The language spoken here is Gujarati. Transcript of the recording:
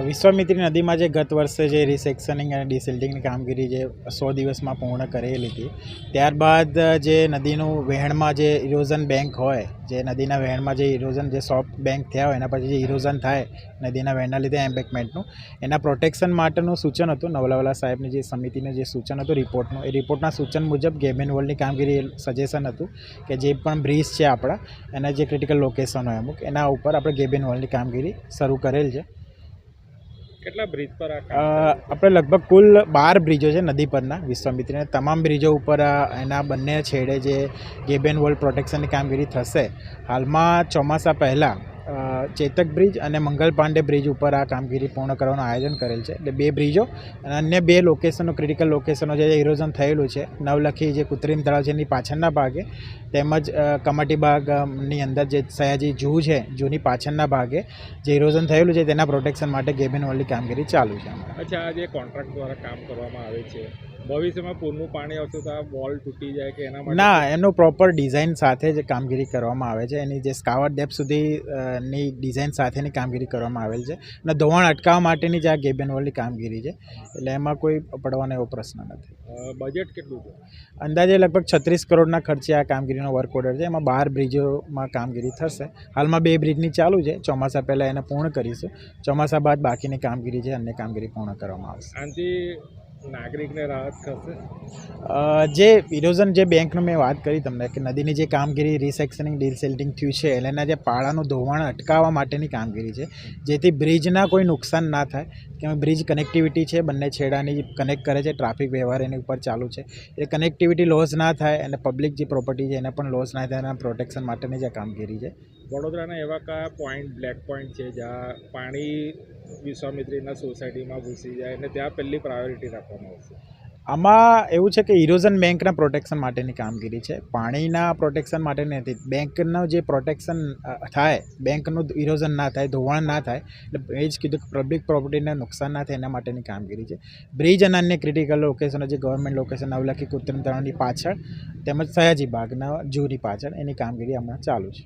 વિશ્વામિત્રી નદીમાં જે ગત વર્ષે જે રિસેક્શનિંગ અને ડિસિલ્ટિંગની કામગીરી જે 100 દિવસમાં પૂર્ણ કરેલી હતી, ત્યારબાદ જે નદીનું વહેણમાં જે ઇરોઝન બેંક હોય, જે નદીના વહેણમાં જે ઇરોઝન જે સોફ્ટ બેંક થયા હોય એના પછી જે ઇરોઝન થાય નદીના વહેણના લીધે એમ્બેકમેન્ટનું, એના પ્રોટેક્શન માટેનું સૂચન હતું. નવલાવાલા સાહેબની જે સમિતિનું જે સૂચન હતું રિપોર્ટનું, એ રિપોર્ટના સૂચન મુજબ ગેબેન વોલની કામગીરી સજેશન હતું કે જે પણ બ્રિજ છે આપણા, એના જે ક્રિટિકલ લોકેશન હોય અમુક, એના ઉપર આપણે ગેબેન વોલની કામગીરી શરૂ કરેલ છે. કેટલા બ્રિજ પર આપણે લગભગ કુલ 12 બ્રિજો છે નદી પરના વિશ્વામિત્રીના. તમામ બ્રિજો ઉપર એના બંને છેડે જે ગેબેન વોલ પ્રોટેક્શનની કામગીરી થશે. હાલમાં ચોમાસા પહેલાં ચેતક બ્રિજ અને મંગલ પાંડે બ્રિજ ઉપર આ કામગીરી પૂર્ણ કરવાનું આયોજન કરેલ છે. એટલે 2 બ્રિજો અને અન્ય 2 લોકેશનો, ક્રિટિકલ લોકેશનો જે ઇરોઝન થયેલું છે, નવલખી જે કૃત્રિમ તળાવ છે એની પાછળના ભાગે, તેમજ કમાટી બાગની અંદર જે સયાજી જૂ છે, જૂની પાછળના ભાગે જે ઇરોઝન થયેલું છે તેના પ્રોટેક્શન માટે ગેબેન વોલની કામગીરી ચાલુ છે. અચ્છા, આ જે કોન્ટ્રાક્ટ દ્વારા કામ કરવામાં આવે છે, ભવિષ્યમાં પૂરનું પાણી આવશે તો આ વોલ તૂટી જાય કે એના માટે? ના, એનું પ્રોપર ડિઝાઇન સાથે જ કામગીરી કરવામાં આવે છે. એની જે સ્કાવર ડેપ્થ સુધી ની ડિઝાઇન સાથેની કામગીરી કરવામાં આવેલ છે અને ધોવાણ અટકાવવા માટેની જ આ ગેબેન વોલની કામગીરી છે. એટલે એમાં કોઈ પડવાનો એવો પ્રશ્ન નથી. બજેટ કેટલું છે? અંદાજે લગભગ 36 કરોડના ખર્ચે આ કામગીરીનો વર્ક ઓર્ડર છે. એમાં 12 બ્રિજોમાં કામગીરી થશે. હાલમાં 2 બ્રિજની ચાલુ છે. ચોમાસા પહેલાં એને પૂર્ણ કરીશું. ચોમાસા બાદ બાકીની કામગીરી છે, અન્ય કામગીરી પૂર્ણ કરવામાં આવશે. આનાથી નાગરિકને રાહત થશે? જે ઇરોઝન જે બેંકનું મેં વાત કરી તમને કે નદીની જે કામગીરી રિસેક્શનિંગ ડિસિલ્ટિંગ થયું છે, એટલે એના જે પાળાનું ધોવાણ અટકાવવા માટેની કામગીરી છે, જેથી બ્રિજના કોઈ નુકસાન ના થાય. કે બ્રિજ કનેક્ટિવિટી છે, બંને છેડાની કનેક્ટ કરે છે, ટ્રાફિક વ્યવહાર એની ઉપર ચાલુ છે, એ કનેક્ટિવિટી લોસ ના થાય અને પબ્લિક જે પ્રોપર્ટી છે એને પણ લોસ ના થાય, એના પ્રોટેક્શન માટેની જે કામગીરી છે. વડોદરાના એવા કયા પોઈન્ટ, બ્લેક પોઈન્ટ છે જ્યાં પાણી વિશ્વામિત્રીના સોસાયટીમાં ઘૂસી જાય અને ત્યાં પહેલી પ્રાયોરિટી રાખવામાં આવશે? આમાં એવું છે કે ઇરોઝન બેંકના પ્રોટેક્શન માટેની કામગીરી છે, પાણીના પ્રોટેક્શન માટે નથી. બેંકનું જે પ્રોટેક્શન થાય, બેંકનું ઇરોઝન ના થાય, ધોવાણ ના થાય, એટલે એ જ કીધું કે પબ્લિક પ્રોપર્ટીને નુકસાન ના થાય એના માટેની કામગીરી છે. બ્રિજ અને અન્ય ક્રિટિકલ લોકેશનો જે ગવર્મેન્ટ લોકેશન નવલખી કૃત્રિમ તળાવની પાછળ તેમજ સયાજી બાગના જૂની પાછળ એની કામગીરી હમણાં ચાલુ છે.